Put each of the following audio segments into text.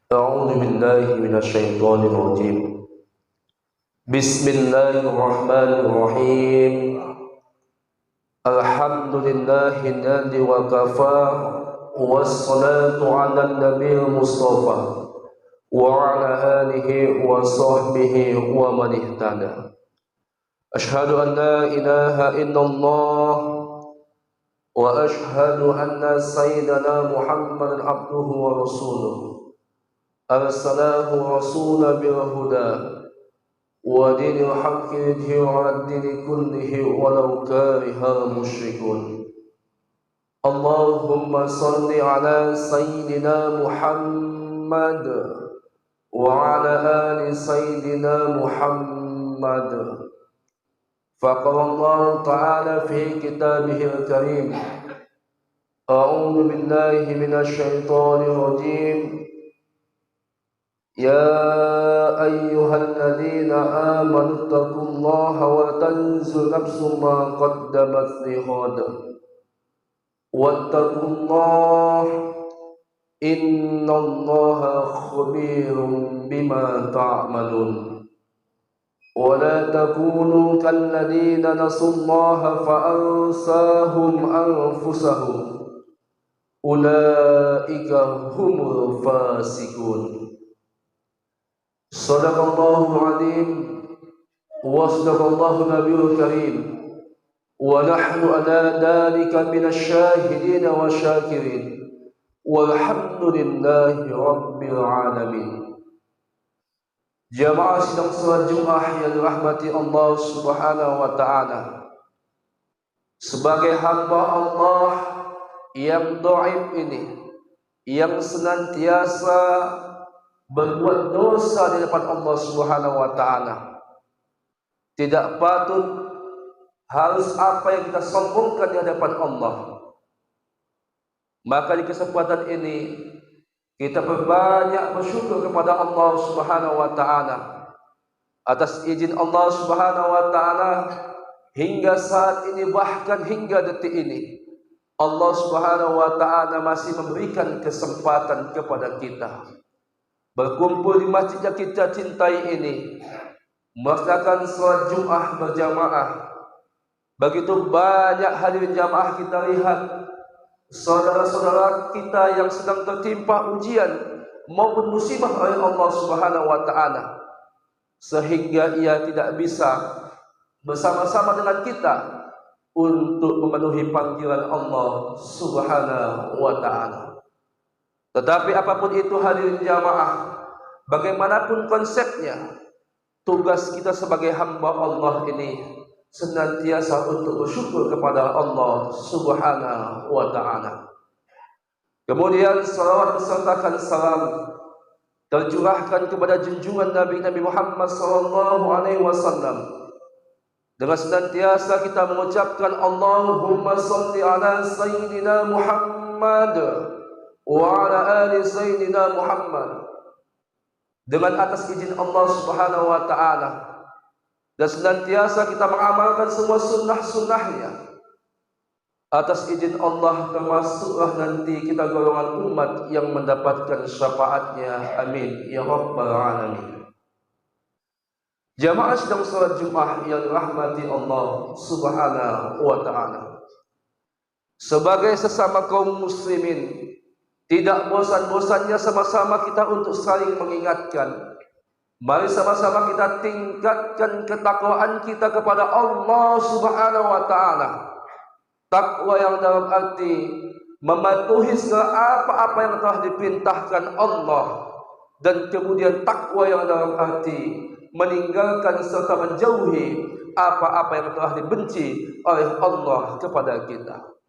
أعوذ بالله من الشيطان الرجيم. بسم الله الرحمن الرحيم. الحمد لله الذي وكفى والصلاة على النبي المصطفى وعلى آله وصحبه ومن اهتدى. أشهد أن لا إله إلا الله وأشهد أن سيدنا محمد عبده ورسوله أرسله رسولا بالهدى ودين الحق يظهر على الدين كله ولو كره المشركون. اللهم صل على سيدنا محمد وعلى آل سيدنا محمد. فقال الله تعالى في كتابه الكريم: أعوذ بالله من الشيطان الرجيم. يا أيها الذين آمنوا اتقوا الله ولتنظر نفس ما قدمت لغد واتقوا الله إن الله خبير بما تعملون. ولا تكونوا كالذين نسوا الله فأنساهم أنفسهم أولئك هم الفاسقون. صدق الله العظيم وصدق الله النبي الكريم ونحن على ذلك من الشاهدين والشاكرين والحمد لله رب العالمين. Jamaah sidang salat Jumat yang dirahmati Allah Subhanahu wa taala, sebagai hamba Allah yang dhaif ini, yang senantiasa berbuat dosa di depan Allah Subhanahu wa taala, tidak patut harus apa yang kita sombongkan di hadapan Allah. Maka di kesempatan ini kita berbanyak bersyukur kepada Allah Subhanahu wa taala atas izin Allah Subhanahu wa taala hingga saat ini, bahkan hingga detik ini, Allah Subhanahu wa taala masih memberikan kesempatan kepada kita berkumpul di masjid yang kita cintai ini, melaksanakan salat Jumat berjamaah. Begitu banyak hadirin jamaah kita lihat saudara-saudara kita yang sedang tertimpa ujian maupun musibah oleh Allah Subhanahu wa taala, sehingga ia tidak bisa bersama-sama dengan kita untuk memenuhi panggilan Allah Subhanahu wa taala. Tetapi apapun itu hadirin jamaah, bagaimanapun konsepnya, tugas kita sebagai hamba Allah ini senantiasa untuk bersyukur kepada Allah Subhanahu wa taala. Kemudian salawat besertakan salam tercurahkan kepada junjungan Nabi Muhammad sallallahu alaihi wasallam, dengan senantiasa kita mengucapkan Allahumma shalli ala sayyidina Muhammad wa ala ali sayyidina Muhammad, dengan atas izin Allah Subhanahu wa taala, dan senantiasa kita mengamalkan semua sunnah-sunnahnya atas izin Allah, termasuklah nanti kita golongan umat yang mendapatkan syafaatnya. Amin ya rabbal alamin. Jamaah sedang salat Jumat yang dirahmati Allah Subhanahu wa taala, sebagai sesama kaum muslimin, tidak bosan-bosannya sama-sama kita untuk saling mengingatkan. Mari sama-sama kita tingkatkan ketakwaan kita kepada Allah Subhanahu wa taala. Takwa yang dalam arti mematuhi segala apa-apa yang telah diperintahkan Allah, dan kemudian takwa yang dalam arti meninggalkan serta menjauhi apa-apa yang telah dibenci oleh Allah kepada kita.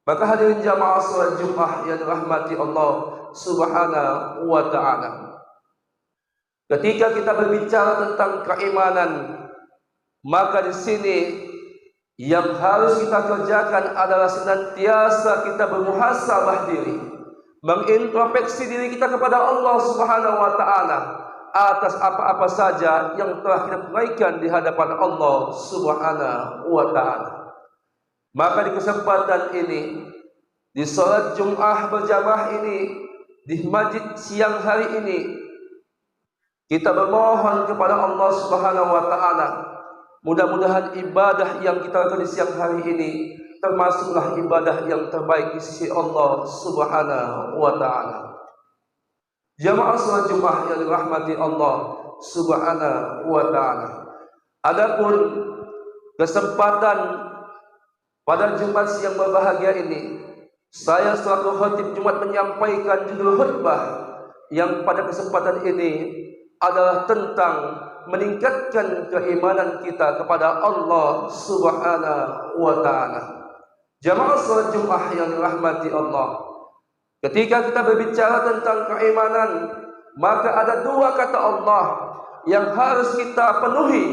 Maka hadirin jamaah salat Jumat yang dirahmati Allah Subhanahu wa taala, ketika kita berbicara tentang keimanan, maka di sini yang harus kita kerjakan adalah senantiasa kita bermuhasabah diri, mengintrospeksi diri kita kepada Allah Subhanahu wa taala atas apa-apa saja yang telah kita tunaikan di hadapan Allah Subhanahu wa taala. Maka di kesempatan ini, di salat Jumat berjamaah ini, di masjid siang hari ini, kita bermohon kepada Allah Subhanahu wa taala, mudah-mudahan ibadah yang kita lakukan di siang hari ini termasuklah ibadah yang terbaik di sisi Allah Subhanahu wa taala. Jamaah salat Jumat yang dirahmati Allah Subhanahu wa taala. Adapun kesempatan pada Jumat siang berbahagia ini, saya selaku khatib Jumat menyampaikan judul khutbah yang pada kesempatan ini adalah tentang meningkatkan keimanan kita kepada Allah Subhanahu wa taala. Jamaah salat Jumat yang dirahmati Allah, ketika kita berbicara tentang keimanan, maka ada dua kata Allah yang harus kita penuhi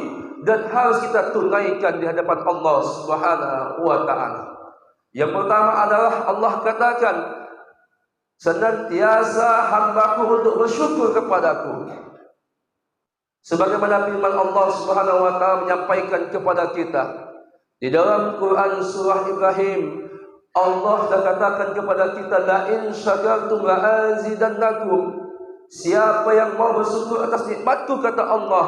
dan harus kita tunaikan di hadapan Allah Subhanahu wa taala. Yang pertama adalah Allah katakan, senantiasa hambaku untuk bersyukur kepadaku. Sebagaimana firman Allah Subhanahu wa taala menyampaikan kepada kita di dalam Quran surah Ibrahim, Allah dah katakan kepada kita, la in syakartum la azidannakum. Siapa yang mau bersyukur atas nikmatku, kata Allah,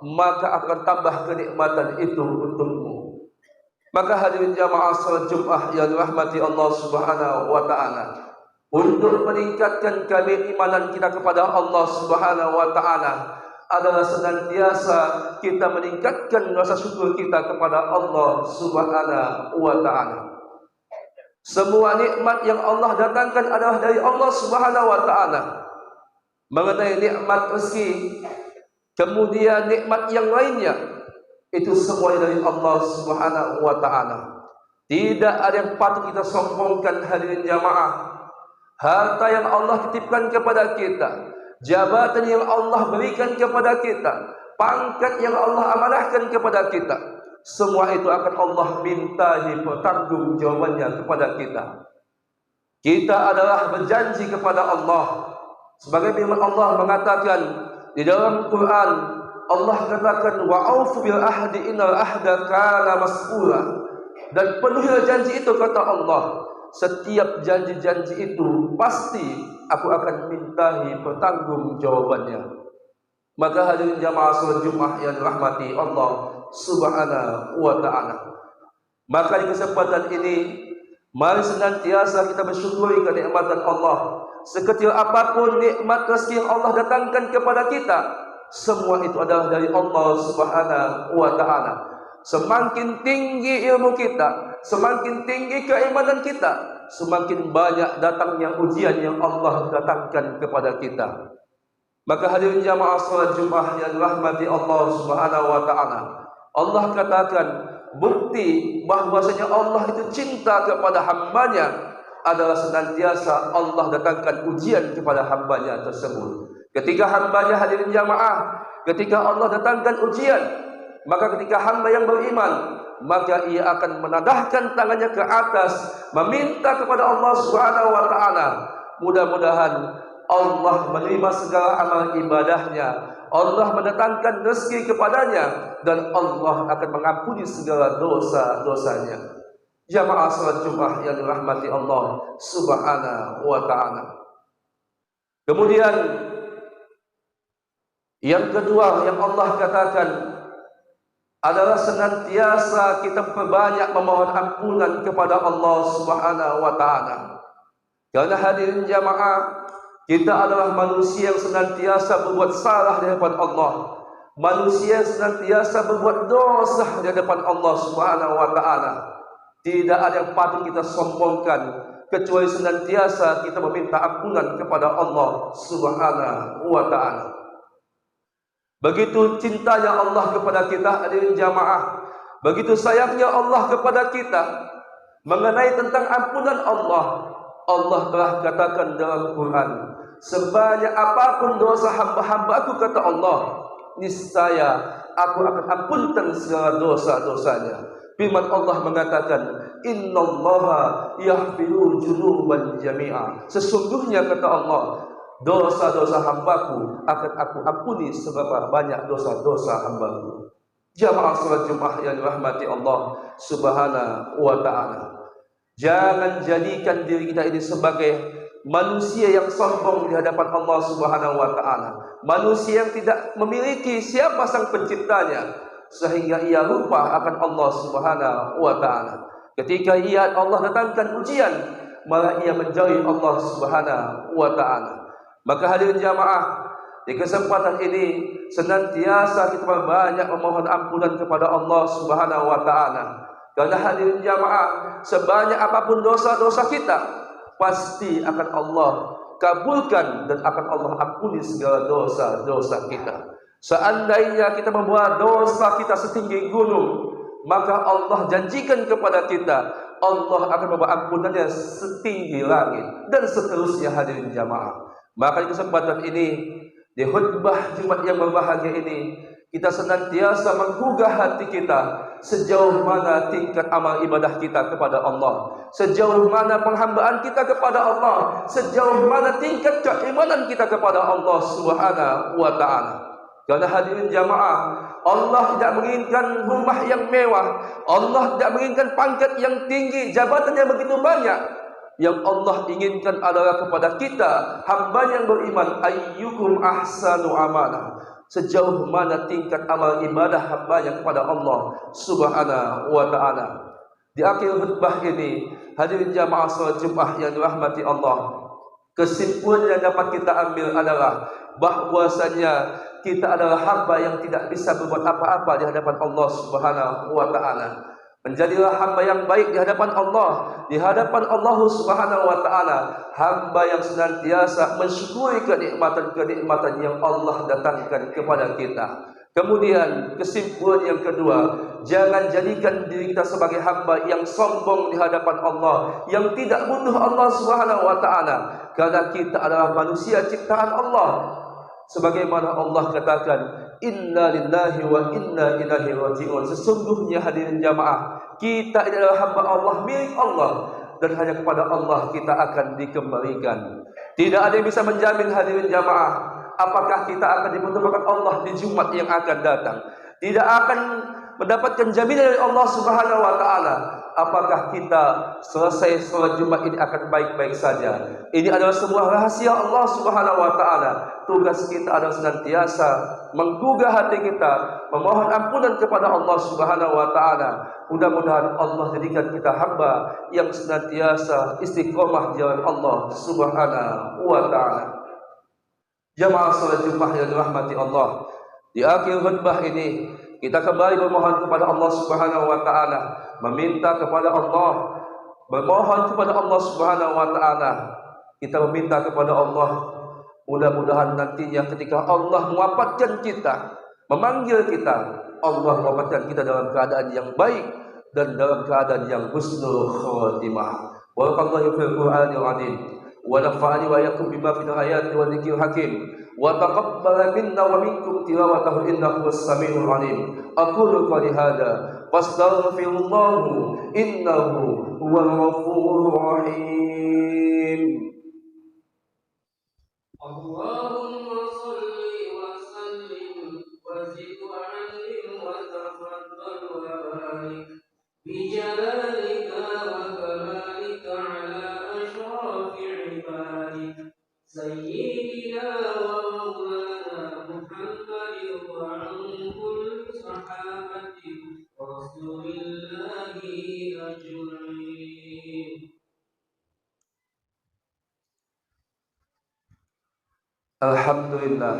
maka akan tambah kenikmatan itu untukmu. Maka hadirin jamaah salat Jumat yang dirahmati Allah Subhanahu wa taala, untuk meningkatkan keimanan kita kepada Allah Subhanahu wa taala adalah senantiasa kita meningkatkan rasa syukur kita kepada Allah Subhanahu wa taala. Semua nikmat yang Allah datangkan adalah dari Allah Subhanahu wa taala. Mengenai nikmat rezeki, kemudian nikmat yang lainnya, itu semua dari Allah Subhanahu wa taala. Tidak ada yang patut kita sombongkan hadirin jamaah. Harta yang Allah titipkan kepada kita, jabatan yang Allah berikan kepada kita, pangkat yang Allah amanahkan kepada kita, semua itu akan Allah mintai pertanggungjawabannya kepada kita. Kita adalah berjanji kepada Allah. Sebagai firman Allah mengatakan di dalam Quran, Allah katakan, wa'aufu bil ahdi innal ahda kana mas'ula. Dan penuhilah janji itu, kata Allah. Setiap janji-janji itu pasti aku akan mintai pertanggungjawabannya. Maka hadirin jamaah salat Jumat yang dirahmati Allah Subhanahu wa taala, maka di kesempatan ini mari senantiasa kita bersyukuri kenikmatan Allah. Sekecil apapun nikmat rezeki yang Allah datangkan kepada kita, semua itu adalah dari Allah Subhanahu wa taala. Semakin tinggi ilmu kita, semakin tinggi keimanan kita, semakin banyak datangnya ujian yang Allah datangkan kepada kita. Maka hadirin jamaah salat Jumat yang dirahmati Allah Subhanahu wa taala, Allah katakan bukti bahwasanya Allah itu cinta kepada hambanya adalah senantiasa Allah datangkan ujian kepada hambanya tersebut. Ketika hambanya, hadirin jamaah, ketika Allah datangkan ujian, maka ketika hamba yang beriman, maka ia akan menadahkan tangannya ke atas, meminta kepada Allah Subhanahu wa taala. Mudah-mudahan Allah menerima segala amal ibadahnya, Allah mendatangkan rezeki kepadanya, dan Allah akan mengampuni segala dosa-dosanya. Jamaah salat Jumat yang dirahmati Allah Subhanahu wa taala. Kemudian yang kedua yang Allah katakan adalah senantiasa kita perbanyak memohon ampunan kepada Allah Subhanahu wa taala. Karena hadirin jamaah, kita adalah manusia yang senantiasa berbuat salah di hadapan Allah, manusia yang senantiasa berbuat dosa di hadapan Allah Subhanahu wa taala. Tidak ada yang patut kita sombongkan kecuali senantiasa kita meminta ampunan kepada Allah Subhanahu wa taala. Begitu cintanya Allah kepada kita, hadirin jamaah, begitu sayangnya Allah kepada kita. Mengenai tentang ampunan Allah, Allah telah katakan dalam Quran, sebanyak apapun dosa hamba-hambaku, kata Allah, niscaya aku akan ampunkan segala dosa-dosanya. Firman Allah mengatakan, innallaha yaghfiru dzunuban jami'a. Sesungguhnya, kata Allah, dosa-dosa hambaku akan aku ampuni seberapa banyak dosa-dosa hambaku. Jamaah salat Jumat yang dirahmati Allah Subhanahu wa taala, jangan jadikan diri kita ini sebagai manusia yang sombong di hadapan Allah Subhanahu wa taala, manusia yang tidak memiliki siapa sang penciptanya, sehingga ia lupa akan Allah Subhanahu wa taala. Ketika Allah datangkan ujian, malah ia menjauhi Allah Subhanahu wa taala. Maka hadirin jamaah, di kesempatan ini senantiasa kita banyak memohon ampunan kepada Allah Subhanahu wa taala. Karena hadirin jamaah, sebanyak apapun dosa-dosa kita, pasti akan Allah kabulkan dan akan Allah ampuni segala dosa-dosa kita. Seandainya kita membuat dosa kita setinggi gunung, maka Allah janjikan kepada kita, Allah akan membawa ampunannya setinggi langit, dan seterusnya hadirin jamaah. Maka di kesempatan ini, di khutbah Jumat yang berbahagia ini, kita senantiasa menggugah hati kita sejauh mana tingkat amal ibadah kita kepada Allah, sejauh mana penghambaan kita kepada Allah, sejauh mana tingkat keimanan kita kepada Allah Subhanahu wa taala. Karena hadirin jamaah, Allah tidak menginginkan rumah yang mewah, Allah tidak menginginkan pangkat yang tinggi, jabatan yang begitu banyak. Yang Allah inginkan adalah kepada kita, hamba yang beriman, ayyukum ahsanu amala, sejauh mana tingkat amal ibadah hamba yang kepada Allah Subhanahu wa taala. Di akhir khutbah ini, hadirin jamaah salat Jumat yang dirahmati Allah, kesimpulan yang dapat kita ambil adalah bahwasanya kita adalah hamba yang tidak bisa berbuat apa-apa di hadapan Allah Subhanahu wa taala. Menjadilah hamba yang baik di hadapan Allah, di hadapan Allah Subhanahu wa taala, hamba yang senantiasa mensyukuri kenikmatan-kenikmatan yang Allah datangkan kepada kita. Kemudian kesimpulan yang kedua, jangan jadikan diri kita sebagai hamba yang sombong di hadapan Allah, yang tidak butuh Allah Subhanahu wa taala, karena kita adalah manusia ciptaan Allah. Sebagaimana Allah katakan, inna lillahi wa inna ilaihi raji'un. Sesungguhnya hadirin jamaah, kita adalah hamba Allah, milik Allah, dan hanya kepada Allah kita akan dikembalikan. Tidak ada yang bisa menjamin hadirin jamaah apakah kita akan dipertemukan Allah di Jumat yang akan datang. Tidak akan mendapatkan jaminan dari Allah Subhanahu wa taala apakah kita selesai sholat Jumat ini akan baik-baik saja. Ini adalah semua rahasia Allah Subhanahu wa taala. Tugas kita adalah senantiasa menggugah hati kita, memohon ampunan kepada Allah Subhanahu wa taala. Mudah-mudahan Allah jadikan kita hamba yang senantiasa istiqomah di jalan Allah Subhanahu wa taala. Jamaah salat Jumat yang dirahmati Allah, di akhir khutbah ini kita kembali memohon kepada Allah Subhanahu wa taala, meminta kepada Allah, memohon kepada Allah Subhanahu wa taala. Kita meminta kepada Allah, mudah-mudahan nantinya ketika Allah mewafatkan kita, memanggil kita, Allah mewafatkan kita dalam keadaan yang baik dan dalam keadaan yang husnul khatimah. Barakallahu fil Qur'anil azim. ونفعني وإياكم بما في الآيات والذكر الحكيم وتقبل منا ومنكم تلاوته إنه هو السميع العليم. أقول قولي هذا واستغفر الله إنه هو الغفور الرحيم. اللهم صل وسلم وزد وعلم وتفضل وبارك بجلالك وكمالك على أشرف عبادك سيدنا ومولانا محمد وعن كل صحابة رسول الله أجمعين. الحمد لله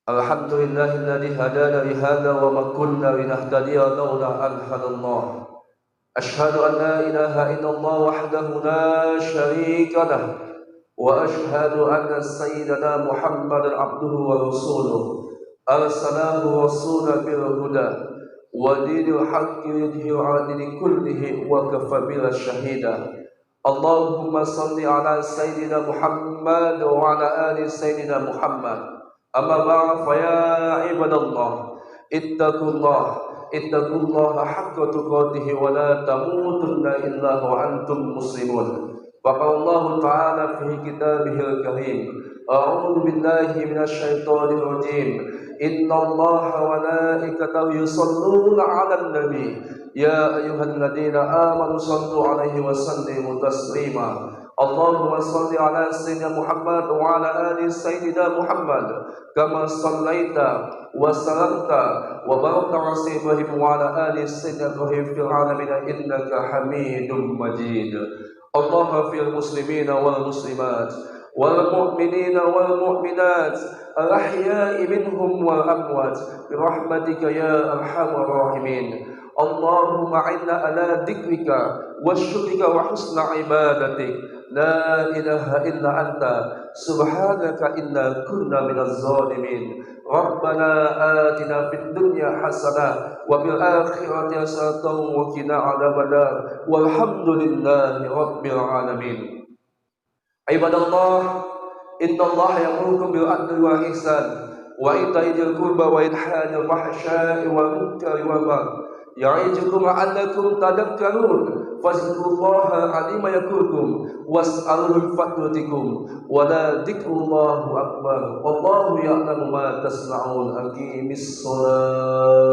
الحمد لله الذي هدانا لهذا وما كنا لنهتدي لولا أن هدانا الله. أشهد أن لا إله إلا الله وحده لا شريك له وأشهد أن سيدنا محمد عبده ورسوله أرسله رسولا بالهدى ودين الحق ليظهره على الدين كله وكفى بالله شهيدا. اللهم صل على سيدنا محمد وعلى آل سيدنا محمد. أما بعد فيا عباد الله اتقوا الله حق تقاته ولا تموتن إلا وأنتم مسلمون. وقال الله تعالى في كتابه الكريم أعوذ بالله من الشيطان الرجيم innallaha wa malaikatahu yusholluna 'alan nabi ya ayyuhalladzina amanu shallu 'alaihi wa sallimu taslima. Allahumma shalli 'ala sayyidina Muhammad wa 'ala ali sayyidina Muhammad kama shallaita wa salamta wa barakta 'ala sayyidina Ibrahim wa 'ala ali sayyidina Ibrahim fil 'alamin innaka Hamidum Majid. Allahumma fil muslimina wal muslimat wal mu'minina wal mu'minat al-ahya'i minhum wal amwat bi rahmatika ya arhamar rahimin. Allahumma a'inna ala dzikrika wa syukrika wa husna ibadatik. La ilaha illa anta subhanaka inna kunna minaz zalimin. Rabbana atina fid dunya hasanah wa fil akhirati hasanah wa qina adzabannar. Walhamdulillahi rabbil alamin. Ibadallah, innallaha ya'murukum bil adli wal ihsan wa ita'i dzil qurba wa yanha 'anil fahsya'i wal munkari wal baghi ya'idukum la'allakum tadhakkarun. Fazkurullaha 'alima yakurkum was'aluhu fadlatikum wa la dzikrullahu akbar. Wallahu ya'lamu ma tasna'un. Aqimis shalah.